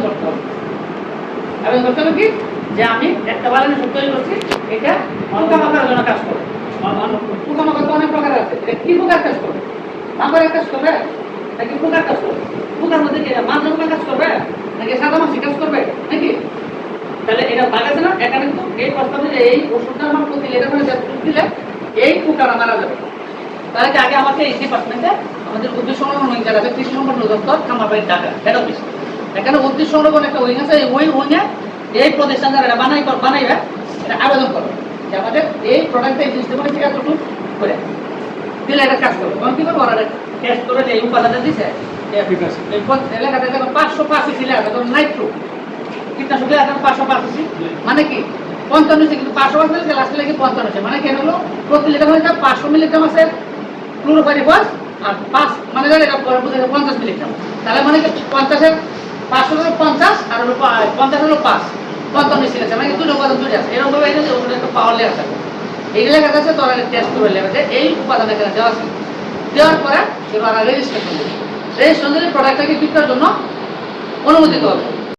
করতে হবে। আবেদন করতে হবে কি যে আমি একটা বাগানের সব তৈরি করছি, এটা পোকামাকড়ের জন্য কাজ করে। পোকামাকড় তো অনেক প্রকার আছে, এটা কি পোকার কাজ করবে? মাকড়ের কাজ করবে নাকি পোকার কাজ করবে? পোকার মধ্যে কি এটা মাজরা পোকা কাজ করবে নাকি সাদা মাছি কাজ করবে নাকি? তাহলে এটা ভাগ আছে না, এখানে কিন্তু এই প্রস্তাবে যে এই ওষুধটা আমার প্রতি লিটার করে দিলে এই পোকাটা মারা যাবে। তাহলে কি আগে আমাকে এই ডিপার্টমেন্টে আমাদের উদ্ভিদ সংরক্ষণ উইং যারা আছে, কৃষি সম্পন্ন দপ্তর, খামারবাড়ির ঢাকা হেড অফিস, এখানে উদ্ভিদ সংরক্ষণ একটা উইং আছে। ওই উইংয়ে এই প্রতিষ্ঠান যারা এটা বানাইবে এটা আবেদন করবে যে আমাদের এই প্রোডাক্টটা এই জিনিসটা মানে ঠিক এতটুকু করে দিলে এটা কাজ করবে। তখন কি করবো, ওরা টেস্ট করে যে এই উপাদানটা দিচ্ছে এলাকাতে দেখো 585 ছিল, এখন নাইট্রো কীটনাশক এখন 585, মানে কি 55 কিন্তু 555 লাস্টে লাগে 55, মানে কেন হলো প্রতি লিটার হয়ে যায় 500 মিলিগ্রাম আছে ক্লোরোফাইরিফস আর 5 মানে এটা পরে বুঝে 50 মিলিগ্রাম। তাহলে মানে কি 50-এর 500 হলো 50 আর 50 হলো 5, 55 ছিল, মানে কি দুটো উপাদান দুটো আছে। এরকম ভাবে এই যে ওখানে একটা পাওয়ার লেখা থাকে, এই লেখা আছে তোরা টেস্ট করে লেখা আছে এই উপাদান এখানে দেওয়া আছে। দেওয়ার পরে এবার রেজিস্ট্রেশন দিবে, রেজিস্ট্রেশন দিলে প্রোডাক্টটাকে বিক্রির জন্য অনুমোদিত হবে।